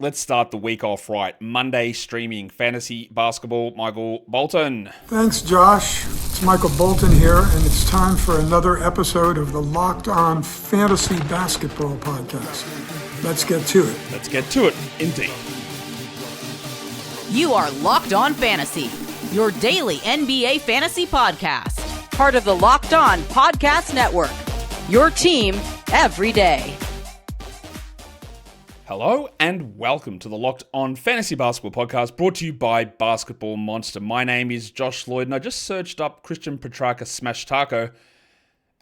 let's start the week off right. Monday streaming fantasy basketball. Michael Bolton. Thanks, Josh. It's Michael Bolton here, and it's time for another episode of the Locked On Fantasy Basketball Podcast. Let's get to it. Let's get to it, indeed. You are Locked On Fantasy, your daily NBA fantasy podcast. Part of the Locked On Podcast Network, your team every day. Hello and welcome to the Locked On Fantasy Basketball Podcast, brought to you by Basketball Monster. My name is Josh Lloyd, and I just searched up Christian Petrarca Smash Taco,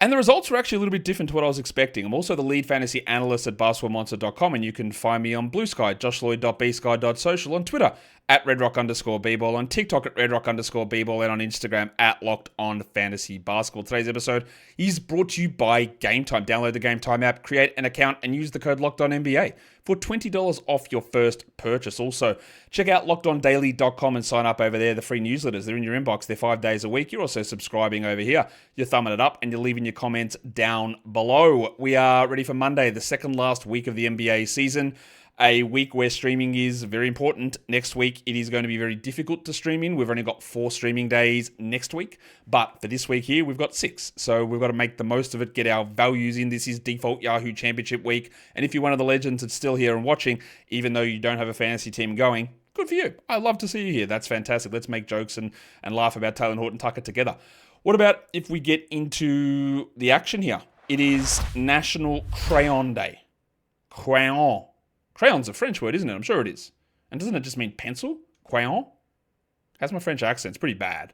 and the results were actually a little bit different to what I was expecting. I'm also the lead fantasy analyst at basketballmonster.com, and you can find me on Blue Sky, joshloyd.bsky.social, on Twitter at redrock_bball, on TikTok at redrock_bball, and on Instagram at Locked On Fantasy Basketball. Today's episode is brought to you by Game Time. Download the Game Time app, create an account, and use the code LOCKEDONNBA for $20 off your first purchase. Also, check out lockedondaily.com and sign up over there. The free newsletters, they're in your inbox. They're 5 days a week. You're also subscribing over here. You're thumbing it up and you're leaving your comments down below. We are ready for Monday, the second last week of the NBA season. A week where streaming is very important. Next week, it is going to be very difficult to stream in. We've only got 4 streaming days next week. But for this week here, we've got 6. So we've got to make the most of it, get our values in. This is default Yahoo Championship week. And if you're one of the legends that's still here and watching, even though you don't have a fantasy team going, good for you. I love to see you here. That's fantastic. Let's make jokes and laugh about Taylor Horton Tucker together. What about if we get into the action here? It is National Crayon Day. Crayon. Crayon's a French word, isn't it? I'm sure it is. And doesn't it just mean pencil? Crayon? How's my French accent? It's pretty bad.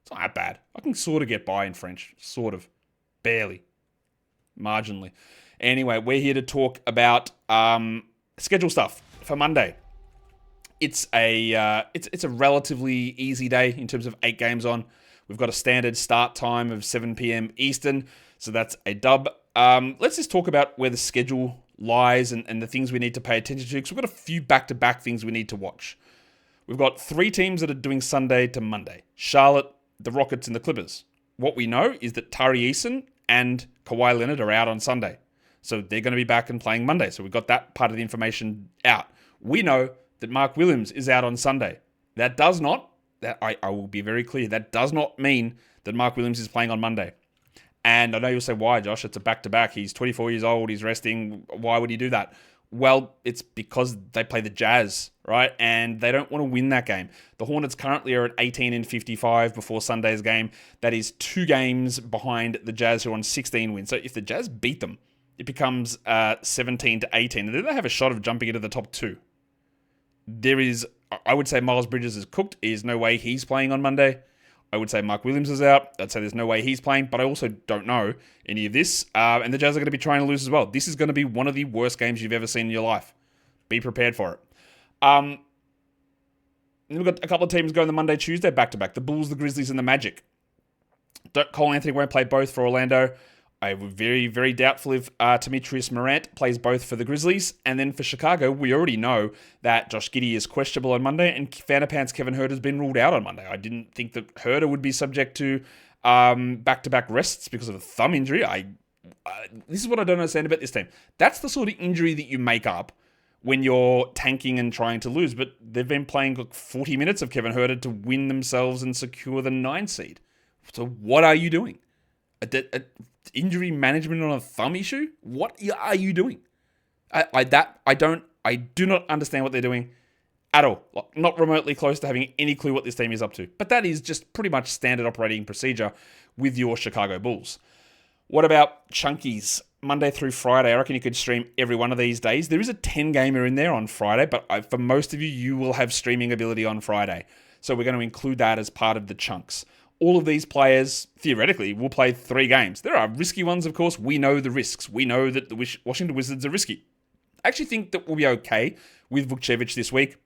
It's not that bad. I can sort of get by in French. Sort of. Barely. Marginally. Anyway, we're here to talk about schedule stuff for Monday. It's a relatively easy day in terms of 8 games on. We've got a standard start time of 7 p.m. Eastern, so that's a dub. Let's just talk about where the schedule lies and the things we need to pay attention to, because we've got a few back-to-back things we need to watch. We've got 3 teams that are doing Sunday to Monday. Charlotte, the Rockets, and the Clippers. What we know is that Tari Eason and Kawhi Leonard are out on Sunday. So they're going to be back and playing Monday. So we've got that part of the information out. We know that Mark Williams is out on Sunday. That does not, I will be very clear, that does not mean that Mark Williams is playing on Monday. And I know you'll say, why, Josh? It's a back-to-back. He's 24 years old. He's resting. Why would he do that? Well, it's because they play the Jazz, right? And they don't want to win that game. The Hornets currently are at 18-55 before Sunday's game. That is 2 games behind the Jazz, who are on 16 wins. So if the Jazz beat them, it becomes 17-18. And then they have a shot of jumping into the top 2. There is, I would say Miles Bridges is cooked. There's no way he's playing on Monday. I would say Mark Williams is out. I'd say there's no way he's playing, but I also don't know any of this. And the Jazz are going to be trying to lose as well. This is going to be one of the worst games you've ever seen in your life. Be prepared for it. Then we've got a couple of teams going the Monday, Tuesday back-to-back. The Bulls, the Grizzlies, and the Magic. Cole Anthony won't play both for Orlando. I'm very, very doubtful if Demetrius Morant plays both for the Grizzlies. And then for Chicago, we already know that Josh Giddey is questionable on Monday, and Fanapants Kevin Huerter has been ruled out on Monday. I didn't think that Huerter would be subject to back-to-back rests because of a thumb injury. This is what I don't understand about this team. That's the sort of injury that you make up when you're tanking and trying to lose. But they've been playing 40 minutes of Kevin Huerter to win themselves and secure the 9 seed. So what are you doing? Injury management on a thumb issue? What are you doing? I do not understand what they're doing at all. Not remotely close to having any clue what this team is up to. But that is just pretty much standard operating procedure with your Chicago Bulls. What about chunkies? Monday through Friday, I reckon you could stream every one of these days. There is a 10-gamer in there on Friday, but for most of you, you will have streaming ability on Friday. So we're going to include that as part of the chunks. All of these players, theoretically, will play 3 games. There are risky ones, of course. We know the risks. We know that the Washington Wizards are risky. I actually think that we'll be okay with Vukcevic this week.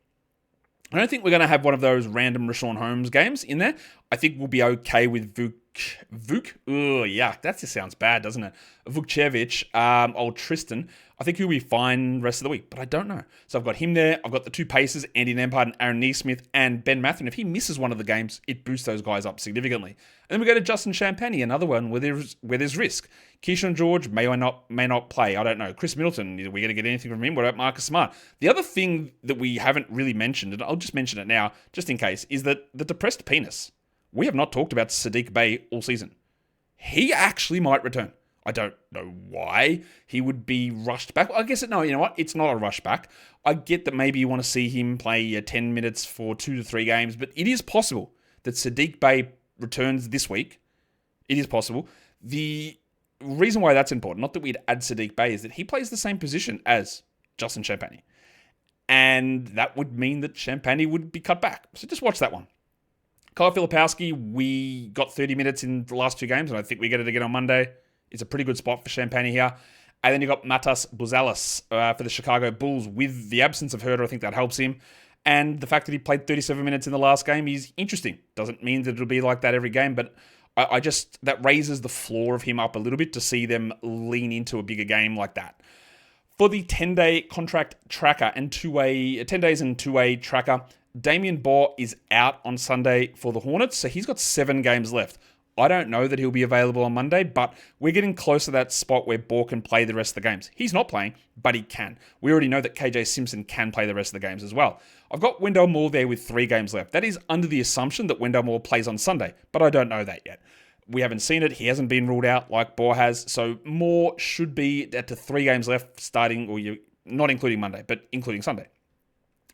I don't think we're going to have one of those random Rashawn Holmes games in there. I think we'll be okay with Vuk yuck, that just sounds bad, doesn't it? Vukcevic, old Tristan, I think he'll be fine rest of the week, but I don't know. So I've got him there. I've got the two Pacers, Andy Nembhard and Aaron Neesmith, and Ben Mathurin. If he misses one of the games, it boosts those guys up significantly. And then we go to Justin Champagny, another one where there's risk. Keyshawn George may or may not play. I don't know. Chris Middleton, are we going to get anything from him? What about Marcus Smart? The other thing that we haven't really mentioned, and I'll just mention it now, just in case, is that the depressed penis. We have not talked about Sadiq Bey all season. He actually might return. I don't know why he would be rushed back. I guess, no, you know what? It's not a rush back. I get that maybe you want to see him play 10 minutes for 2 to 3 games, but it is possible that Sadiq Bey returns this week. It is possible. The reason why that's important, not that we'd add Sadiq Bey, is that he plays the same position as Justin Champagny. And that would mean that Champagny would be cut back. So just watch that one. Kyle Filipowski, we got 30 minutes in the last 2 games, and I think we get it again on Monday. It's a pretty good spot for Champagny here. And then you got Matas Buzelis for the Chicago Bulls. With the absence of Herter, I think that helps him. And the fact that he played 37 minutes in the last game is interesting. Doesn't mean that it'll be like that every game, but I just, that raises the floor of him up a little bit to see them lean into a bigger game like that. For the 10-day contract tracker and 10 days and 2-way tracker, Damian Bohr is out on Sunday for the Hornets, so he's got 7 games left. I don't know that he'll be available on Monday, but we're getting close to that spot where Bohr can play the rest of the games. He's not playing, but he can. We already know that KJ Simpson can play the rest of the games as well. I've got Wendell Moore there with 3 games left. That is under the assumption that Wendell Moore plays on Sunday, but I don't know that yet. We haven't seen it. He hasn't been ruled out like Bohr has, so Moore should be at the 3 games left starting, or not including Monday, but including Sunday.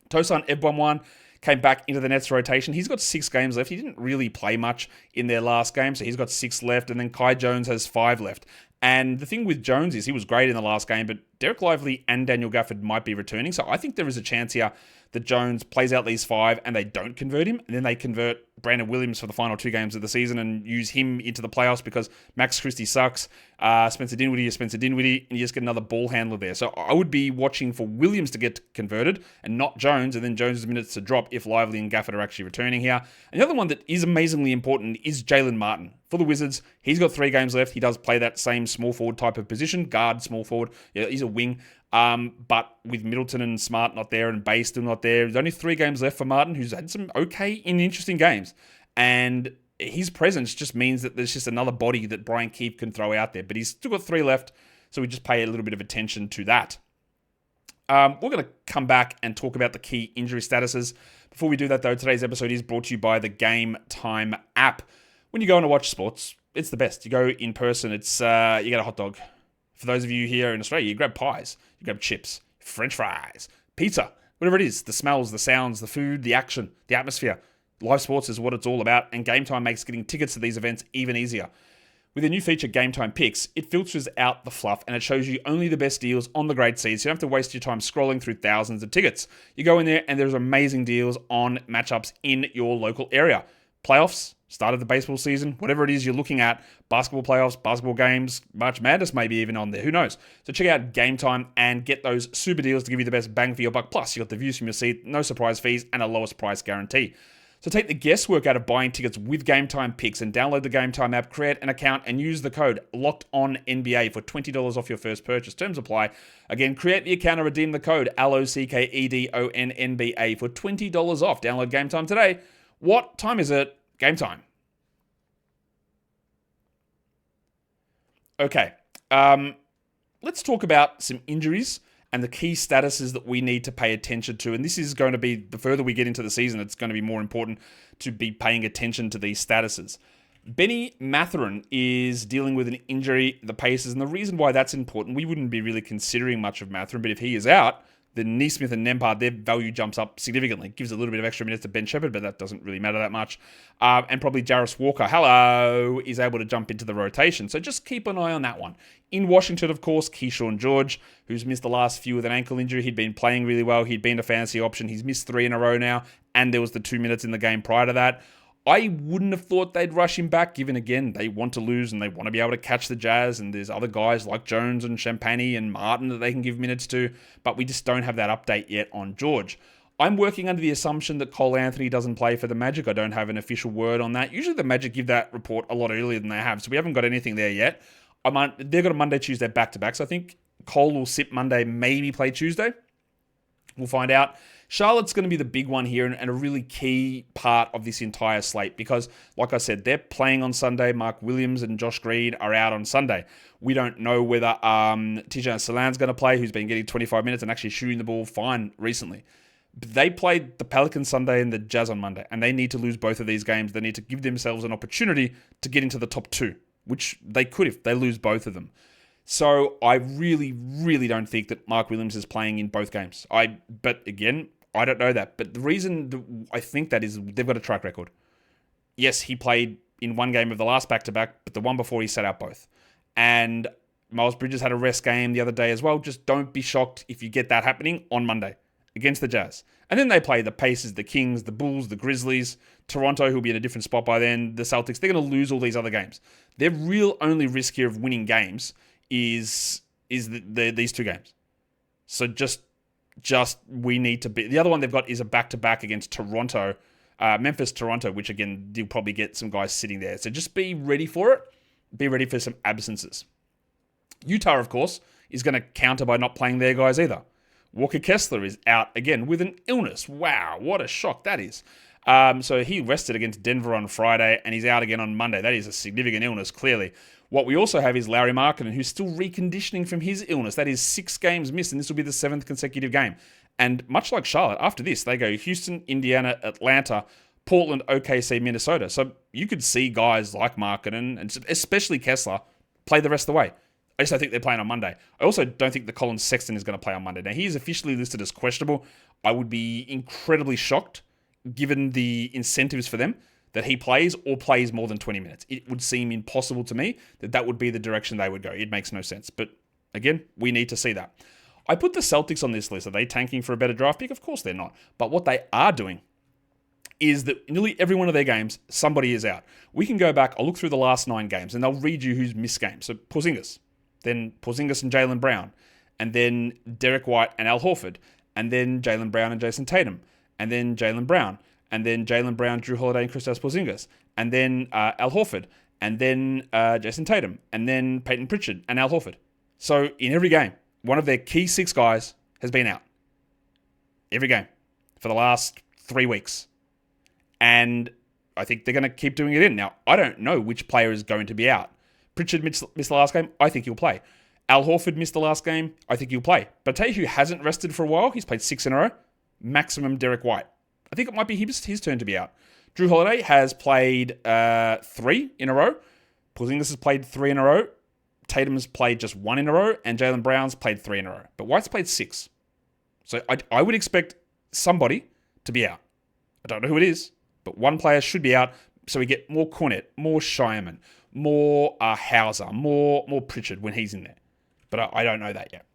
Tosan Ebwamwan came back into the Nets rotation. He's got 6 games left. He didn't really play much in their last game, so he's got 6 left, and then Kai Jones has 5 left. And the thing with Jones is he was great in the last game, but Derek Lively and Daniel Gafford might be returning, so I think there is a chance here that Jones plays out these 5 and they don't convert him, and then they convert Brandon Williams for the final 2 games of the season and use him into the playoffs because Max Christie sucks. Spencer Dinwiddie, and you just get another ball handler there. So I would be watching for Williams to get converted and not Jones, and then Jones' minutes to drop if Lively and Gafford are actually returning here. And the other one that is amazingly important is Jalen Martin. For the Wizards, he's got 3 games left. He does play that same small forward type of position, guard, small forward. Yeah, he's a wing. But with Middleton and Smart not there and Bay still not there, there's only 3 games left for Martin, who's had some okay and interesting games. And his presence just means that there's just another body that Brian Keefe can throw out there. But he's still got 3 left, so we just pay a little bit of attention to that. We're going to come back and talk about the key injury statuses. Before we do that, though, today's episode is brought to you by the Game Time app. When you go on to watch sports, it's the best. You go in person, it's you get a hot dog. For those of you here in Australia, you grab pies, you grab chips, French fries, pizza, whatever it is. The smells, the sounds, the food, the action, the atmosphere. Live sports is what it's all about, and Game Time makes getting tickets to these events even easier. With a new feature, Game Time Picks, it filters out the fluff and it shows you only the best deals on the great seats. You don't have to waste your time scrolling through thousands of tickets. You go in there and there's amazing deals on matchups in your local area. Playoffs, start of the baseball season, whatever it is you're looking at, basketball playoffs, basketball games, March Madness maybe even on there, who knows. So check out Game Time and get those super deals to give you the best bang for your buck. Plus, you got the views from your seat, no surprise fees, and a lowest price guarantee. So take the guesswork out of buying tickets with Game Time Picks and download the Game Time app, create an account, and use the code LOCKEDONNBA for $20 off your first purchase. Terms apply. Again, create the account and redeem the code LOCKEDONNBA for $20 off. Download Game Time today. What time is it? Game time. Okay, let's talk about some injuries and the key statuses that we need to pay attention to. And this is going to be, the further we get into the season, it's going to be more important to be paying attention to these statuses. Benny Mathurin is dealing with an injury at the Pacers, and the reason why that's important, we wouldn't be really considering much of Mathurin, but if he is out, then Neesmith and Nembhard, their value jumps up significantly. Gives a little bit of extra minutes to Ben Shepherd, but that doesn't really matter that much. And probably Jarris Walker, is able to jump into the rotation. So just keep an eye on that one. In Washington, of course, Keyshawn George, who's missed the last few with an ankle injury. He'd been playing really well. He'd been a fantasy option. He's missed 3 in a row now, and there was the 2 minutes in the game prior to that. I wouldn't have thought they'd rush him back, given, again, they want to lose and they want to be able to catch the Jazz, and there's other guys like Jones and Champagny and Martin that they can give minutes to, but we just don't have that update yet on George. I'm working under the assumption that Cole Anthony doesn't play for the Magic. I don't have an official word on that. Usually the Magic give that report a lot earlier than they have, so we haven't got anything there yet. They've got a Monday, Tuesday back-to-back, so I think Cole will sit Monday, maybe play Tuesday. We'll find out. Charlotte's going to be the big one here and a really key part of this entire slate because, like I said, they're playing on Sunday. Mark Williams and Josh Green are out on Sunday. We don't know whether Tijan Salan's going to play, who's been getting 25 minutes and actually shooting the ball fine recently. But they played the Pelicans Sunday and the Jazz on Monday, and they need to lose both of these games. They need to give themselves an opportunity to get into the top 2, which they could if they lose both of them. So I really, really don't think that Mark Williams is playing in both games. But again, I don't know that. But the reason I think that is they've got a track record. Yes, he played in one game of the last back-to-back, but the one before he sat out both. And Miles Bridges had a rest game the other day as well. Just don't be shocked if you get that happening on Monday against the Jazz. And then they play the Pacers, the Kings, the Bulls, the Grizzlies, Toronto, who'll be in a different spot by then, the Celtics. They're going to lose all these other games. Their real only risk here of winning games is these 2 games. So just we need to be... The other one they've got is a back-to-back against Toronto, Memphis, Toronto, which again, you'll probably get some guys sitting there. So just be ready for it. Be ready for some absences. Utah, of course, is going to counter by not playing their guys either. Walker Kessler is out again with an illness. Wow, what a shock that is. So he rested against Denver on Friday, and he's out again on Monday. That is a significant illness, clearly. What we also have is Lauri Markkanen, who's still reconditioning from his illness. That is 6 games missed, and this will be the 7th consecutive game. And much like Charlotte, after this, they go Houston, Indiana, Atlanta, Portland, OKC, Minnesota. So you could see guys like Markkanen, and especially Kessler, play the rest of the way. I just don't think they're playing on Monday. I also don't think that Colin Sexton is going to play on Monday. Now, he is officially listed as questionable. I would be incredibly shocked, given the incentives for them, that he plays or plays more than 20 minutes. It would seem impossible to me that would be the direction they would go. It makes no sense. But again, we need to see that. I put the Celtics on this list. Are they tanking for a better draft pick? Of course they're not. But what they are doing is that nearly every one of their games, somebody is out. We can go back, I'll look through the last 9 games, and they'll read you who's missed games. So Porzingis, then Porzingis and Jaylen Brown, and then Derek White and Al Horford, and then Jaylen Brown and Jason Tatum, and then Jaylen Brown, and then Jaylen Brown, Drew Holiday, and Kristaps Porzingis, and then Al Horford, and then Jason Tatum, and then Peyton Pritchard and Al Horford. So in every game, one of their key 6 guys has been out. Every game for the last 3 weeks. And I think they're going to keep doing it in. Now, I don't know which player is going to be out. Pritchard missed the last game. I think he'll play. Al Horford missed the last game. I think he'll play. But I tell you who hasn't rested for a while. He's played 6 in a row. Maximum Derek White. I think it might be his turn to be out. Drew Holiday has played 3 in a row. Porzingis has played 3 in a row. Tatum's played just 1 in a row. And Jaylen Brown's played 3 in a row. But White's played 6. So I would expect somebody to be out. I don't know who it is, but one player should be out so we get more Cornette, more Shireman, more Hauser, more Pritchard when he's in there. But I don't know that yet.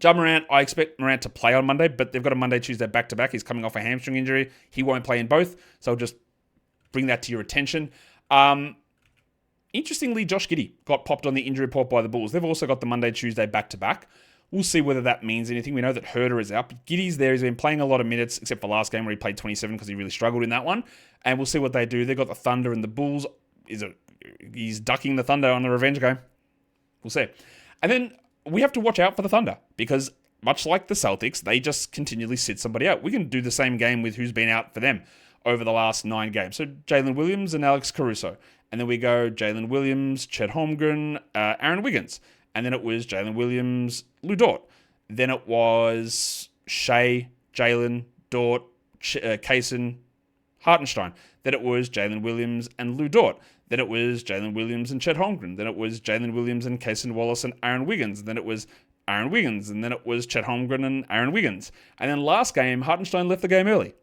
Ja Morant, I expect Morant to play on Monday, but they've got a Monday, Tuesday back-to-back. He's coming off a hamstring injury. He won't play in both, so I'll just bring that to your attention. Interestingly, Josh Giddey got popped on the injury report by the Bulls. They've also got the Monday, Tuesday back-to-back. We'll see whether that means anything. We know that Herter is out, but Giddey's there. He's been playing a lot of minutes, except for last game where he played 27 because he really struggled in that one. And we'll see what they do. They've got the Thunder and the Bulls. He's ducking the Thunder on the revenge game. We'll see. And then we have to watch out for the Thunder because much like the Celtics, they just continually sit somebody out. We can do the same game with who's been out for them over the last 9 games. So Jalen Williams and Alex Caruso. And then we go Jalen Williams, Chet Holmgren, Aaron Wiggins. And then it was Jalen Williams, Lou Dort. Then it was Shea, Jalen, Dort, Kaysen, Hartenstein. Then it was Jalen Williams and Lou Dort. Then it was Jalen Williams and Chet Holmgren. Then it was Jalen Williams and Kaysen Wallace and Aaron Wiggins. Then it was Aaron Wiggins. And then it was Chet Holmgren and Aaron Wiggins. And then last game, Hartenstein left the game early.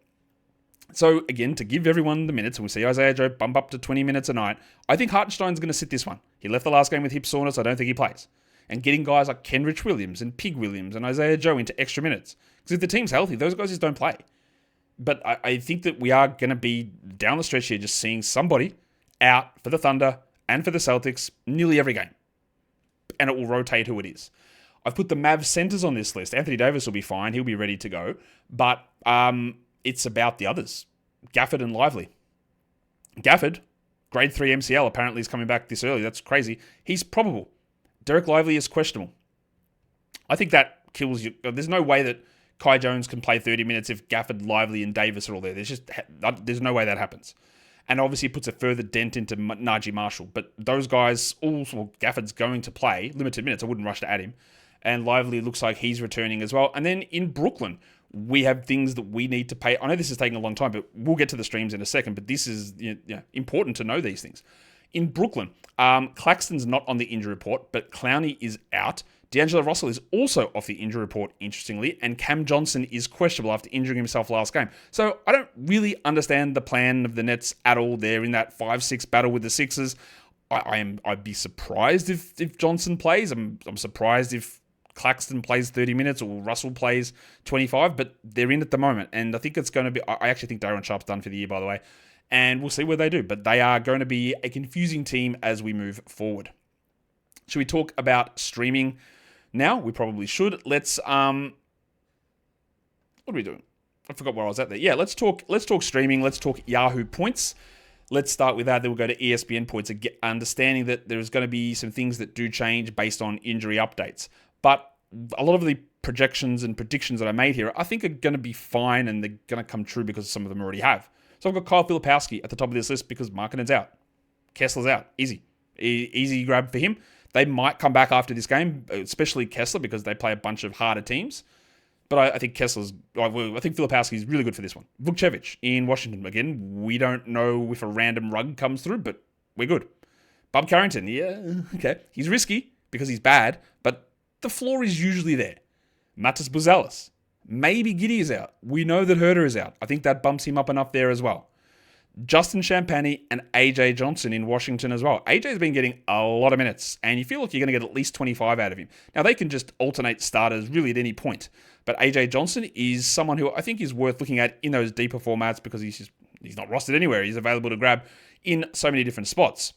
So again, to give everyone the minutes, and we see Isaiah Joe bump up to 20 minutes a night, I think Hartenstein's going to sit this one. He left the last game with hip soreness. I don't think he plays. And getting guys like Kenrich Williams and Pig Williams and Isaiah Joe into extra minutes. Because if the team's healthy, those guys just don't play. But I think that we are going to be down the stretch here just seeing somebody out for the Thunder and for the Celtics nearly every game. And it will rotate who it is. I've put the Mavs centers on this list. Anthony Davis will be fine. He'll be ready to go. But it's about the others. Gafford and Lively. Gafford, grade 3 MCL, apparently is coming back this early. That's crazy. He's probable. Derek Lively is questionable. I think that kills you. There's no way that Kai Jones can play 30 minutes if Gafford, Lively, and Davis are all there. There's no way that happens. And obviously it puts a further dent into Najee Marshall. But those guys, Gafford's going to play limited minutes. I wouldn't rush to add him. And Lively looks like he's returning as well. And then in Brooklyn, we have things that we need to pay. I know this is taking a long time, but we'll get to the streams in a second. But this is important to know these things. In Brooklyn, Claxton's not on the injury report, but Clowney is out. D'Angelo Russell is also off the injury report, interestingly, and Cam Johnson is questionable after injuring himself last game. So I don't really understand the plan of the Nets at all. They're in that 5-6 battle with the Sixers. I'd be surprised if Johnson plays. I'm surprised if Claxton plays 30 minutes or Russell plays 25, but they're in at the moment. And I think it's going to be... I actually think Daron Sharp's done for the year, by the way. And we'll see where they do. But they are going to be a confusing team as we move forward. Should we talk about streaming now? We probably should. Let's... what are we doing? I forgot where I was at there. Yeah, let's talk streaming. Let's talk Yahoo Points. Let's start with that. Then we'll go to ESPN Points, understanding that there's going to be some things that do change based on injury updates. But a lot of the projections and predictions that I made here, I think are going to be fine and they're going to come true because some of them already have. So I've got Kyle Filipowski at the top of this list because Markkanen's out. Kessler's out. Easy grab for him. They might come back after this game, especially Kessler, because they play a bunch of harder teams. But I think I think Filipowski is really good for this one. Vukcevic in Washington. Again, we don't know if a random rug comes through, but we're good. Bob Carrington, yeah, okay. He's risky because he's bad, but the floor is usually there. Matas Buzelis. Maybe Giddey is out. We know that Herter is out. I think that bumps him up enough there as well. Justin Champagnie and AJ Johnson in Washington as well. AJ's been getting a lot of minutes, and you feel like you're going to get at least 25 out of him. Now, they can just alternate starters really at any point, but AJ Johnson is someone who I think is worth looking at in those deeper formats because he's not rostered anywhere. He's available to grab in so many different spots.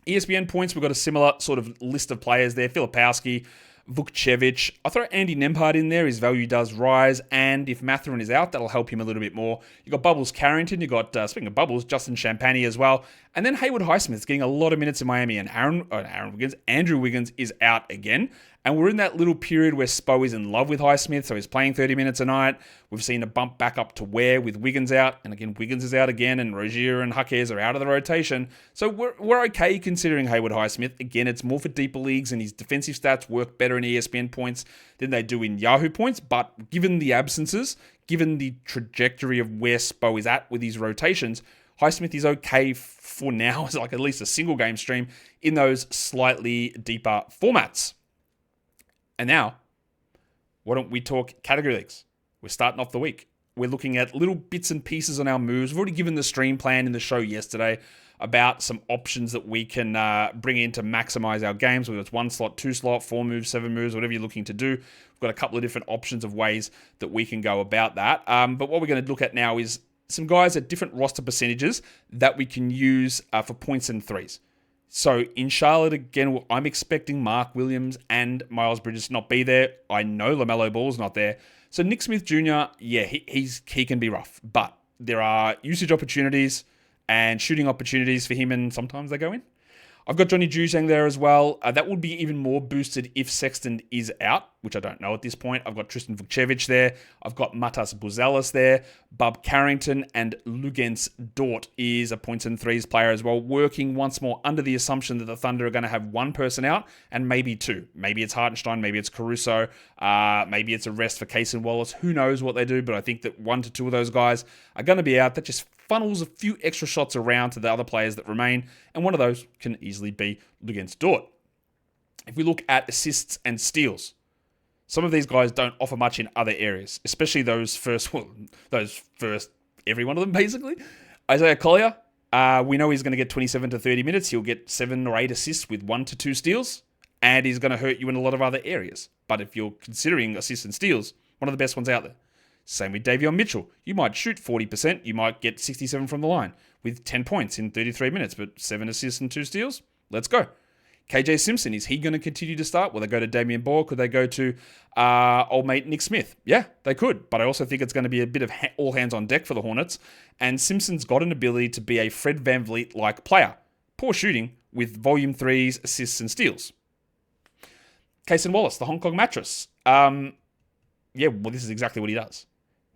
ESPN Points, we've got a similar sort of list of players there. Filipowski, Vukcevic. I'll throw Andy Nembhard in there. His value does rise. And if Mathurin is out, that'll help him a little bit more. You've got Bubbles Carrington. You've got, speaking of Bubbles, Justin Champagnie as well. And then Haywood Highsmith's getting a lot of minutes in Miami. And Andrew Wiggins is out again. And we're in that little period where Spo is in love with Highsmith, so he's playing 30 minutes a night. We've seen a bump back up to where with Wiggins out. And again, Wiggins is out again, and Rozier and Jaquez are out of the rotation. So we're okay considering Haywood Highsmith. Again, it's more for deeper leagues, and his defensive stats work better in ESPN Points than they do in Yahoo Points. But given the absences, given the trajectory of where Spo is at with his rotations, Highsmith is okay for now as like at least a single game stream in those slightly deeper formats. And now, why don't we talk category leagues? We're starting off the week. We're looking at little bits and pieces on our moves. We've already given the stream plan in the show yesterday about some options that we can bring in to maximize our games, whether it's 1 slot, 2 slot, 4 moves, 7 moves, whatever you're looking to do. We've got a couple of different options of ways that we can go about that. But what we're going to look at now is some guys at different roster percentages that we can use for points and threes. So in Charlotte, again, I'm expecting Mark Williams and Miles Bridges to not be there. I know LaMelo Ball's not there. So Nick Smith Jr., yeah, he can be rough. But there are usage opportunities and shooting opportunities for him, and sometimes they go in. I've got Johnny Juzang there as well. That would be even more boosted if Sexton is out, which I don't know at this point. I've got Tristan Vukcevic there. I've got Matas Buzelis there. Bub Carrington and Lugens Dort is a points and threes player as well, working once more under the assumption that the Thunder are going to have one person out and maybe two. Maybe it's Hartenstein, maybe it's Caruso, maybe it's a rest for Case and Wallace. Who knows what they do, but I think that 1 to 2 of those guys are going to be out. That just funnels a few extra shots around to the other players that remain, and one of those can easily be Lugens Dort. If we look at assists and steals, some of these guys don't offer much in other areas, especially those first, every one of them basically. Isaiah Collier, we know he's going to get 27 to 30 minutes. He'll get 7 or 8 assists with 1 to 2 steals, and he's going to hurt you in a lot of other areas. But if you're considering assists and steals, one of the best ones out there. Same with Davion Mitchell. You might shoot 40%. You might get 67 from the line with 10 points in 33 minutes, but 7 assists and 2 steals. Let's go. KJ Simpson, is he going to continue to start? Will they go to Damian Boyle? Could they go to old mate Nick Smith? Yeah, they could. But I also think it's going to be a bit of all hands on deck for the Hornets. And Simpson's got an ability to be a Fred VanVleet-like player. Poor shooting with volume threes, assists, and steals. Cason Wallace, the Hong Kong mattress. This is exactly what he does.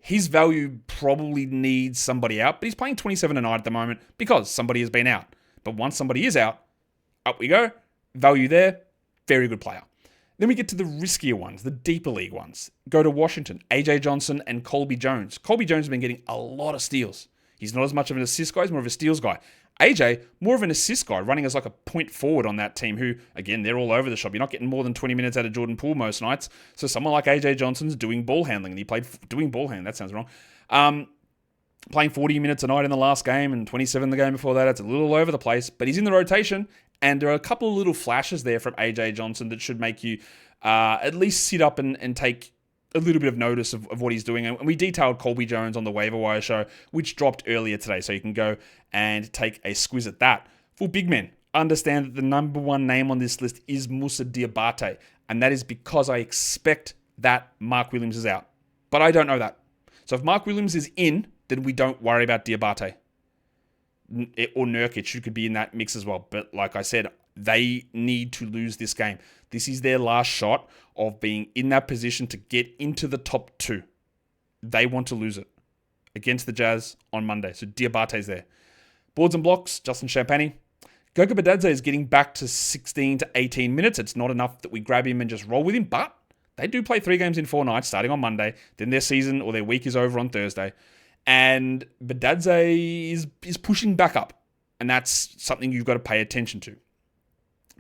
His value probably needs somebody out, but he's playing 27 a night at the moment because somebody has been out. But once somebody is out, up we go. Value there, very good player. Then we get to the riskier ones, the deeper league ones. Go to Washington, AJ Johnson and Colby Jones. Colby Jones has been getting a lot of steals. He's not as much of an assist guy, he's more of a steals guy. AJ, more of an assist guy, running as like a point forward on that team who, again, they're all over the shop. You're not getting more than 20 minutes out of Jordan Poole most nights. So someone like AJ Johnson's doing ball handling, and he played doing ball handling. That sounds wrong. Playing 40 minutes a night in the last game and 27 the game before that. It's a little all over the place, but he's in the rotation, and there are a couple of little flashes there from AJ Johnson that should make you at least sit up and take a little bit of notice of what he's doing. And we detailed Colby Jones on the Waiver Wire show, which dropped earlier today, so you can go and take a squiz at that. For big men, understand that the number one name on this list is Moussa Diabate, and that is because I expect that Mark Williams is out. But I don't know that. So if Mark Williams is in, then we don't worry about Diabate. Or Nurkic, who could be in that mix as well. But like I said, they need to lose this game. This is their last shot of being in that position to get into the top two. They want to lose it against the Jazz on Monday. So Diabate's there. Boards and blocks, Justin Champagny. Goga Badadze is getting back to 16 to 18 minutes. It's not enough that we grab him and just roll with him, but they do play 3 games in 4 nights starting on Monday. Then their season or their week is over on Thursday. And Badadze is pushing back up. And that's something you've got to pay attention to.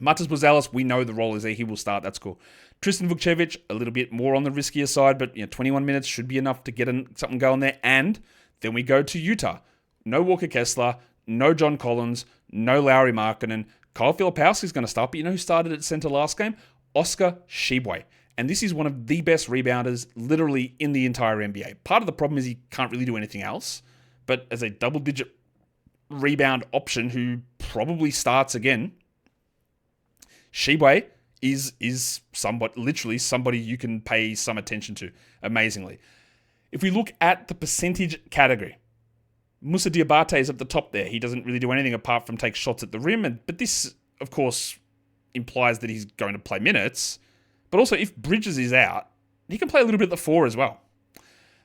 Matas Buzelis, we know the role is there. He will start. That's cool. Tristan Vukcevic, a little bit more on the riskier side, but 21 minutes should be enough to get something going there. And then we go to Utah. No Walker Kessler, no John Collins, no Lauri Markkanen. Kyle Filipowski is going to start, but you know who started at center last game? Oscar Tshiebwe. And this is one of the best rebounders literally in the entire NBA. Part of the problem is he can't really do anything else, but as a double-digit rebound option who probably starts again, Tshiebwe is literally somebody you can pay some attention to, amazingly. If we look at the percentage category, Moussa Diabate is at the top there. He doesn't really do anything apart from take shots at the rim, but this, of course, implies that he's going to play minutes. But also, if Bridges is out, he can play a little bit at the 4 as well.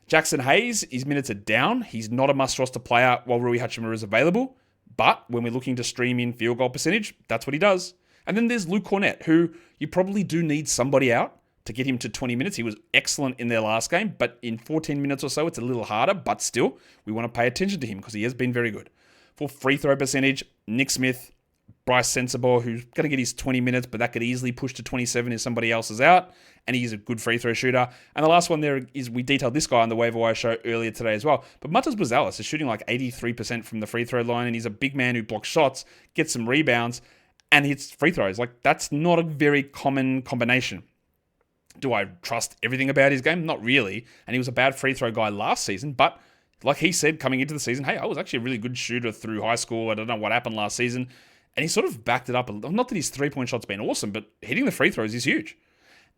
Jackson Hayes, his minutes are down. He's not a must-roster player while Rui Hachimura is available. But when we're looking to stream in field goal percentage, that's what he does. And then there's Luke Cornett, who you probably do need somebody out to get him to 20 minutes. He was excellent in their last game, but in 14 minutes or so, it's a little harder. But still, we want to pay attention to him because he has been very good. For free throw percentage, Nick Smith, Bryce Sensabaugh, who's going to get his 20 minutes, but that could easily push to 27 if somebody else is out. And he's a good free throw shooter. And the last one there is, we detailed this guy on the Waiver Wire show earlier today as well. But Matas Buzelis is shooting like 83% from the free throw line, and he's a big man who blocks shots, gets some rebounds, and hits free throws. Like, that's not a very common combination. Do I trust everything about his game? Not really. And he was a bad free throw guy last season, but like he said coming into the season, hey, I was actually a really good shooter through high school. I don't know what happened last season. And he sort of backed it up. Not that his three-point shot's been awesome, but hitting the free throws is huge.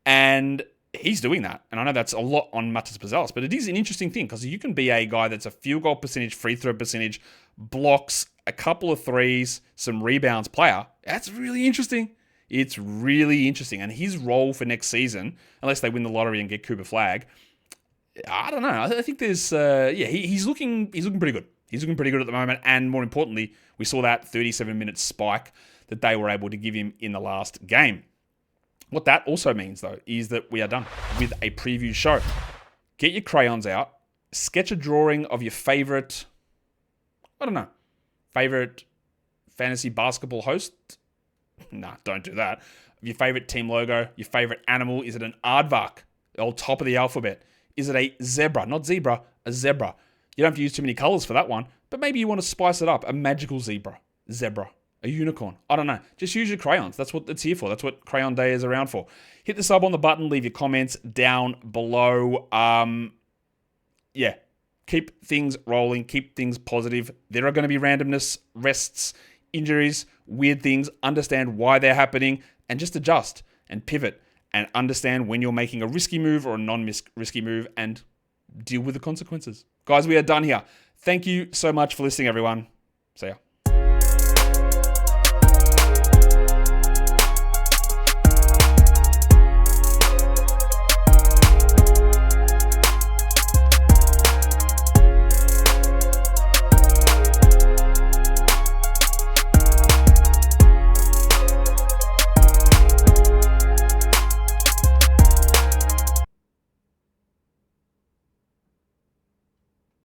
And he's doing that. And I know that's a lot on Matas Buzelis, but it is an interesting thing because you can be a guy that's a field goal percentage, free throw percentage, blocks, a couple of threes, some rebounds player. That's really interesting. It's really interesting. And his role for next season, unless they win the lottery and get Cooper Flagg, I don't know. I think there's, he's looking pretty good. He's looking pretty good at the moment. And more importantly, we saw that 37-minute spike that they were able to give him in the last game. What that also means, though, is that we are done with a preview show. Get your crayons out. Sketch a drawing of your favorite fantasy basketball host. Nah, don't do that. Your favorite team logo, your favorite animal. Is it an aardvark, the old top of the alphabet? Is it a zebra? Not zebra, a zebra. You don't have to use too many colors for that one, but maybe you want to spice it up. A magical zebra, a unicorn. I don't know. Just use your crayons. That's what it's here for. That's what Crayon Day is around for. Hit the sub on the button. Leave your comments down below. Keep things rolling. Keep things positive. There are going to be randomness rests injuries, weird things, understand why they're happening, and just adjust and pivot and understand when you're making a risky move or a non-risky move and deal with the consequences. Guys, we are done here. Thank you so much for listening, everyone. See ya.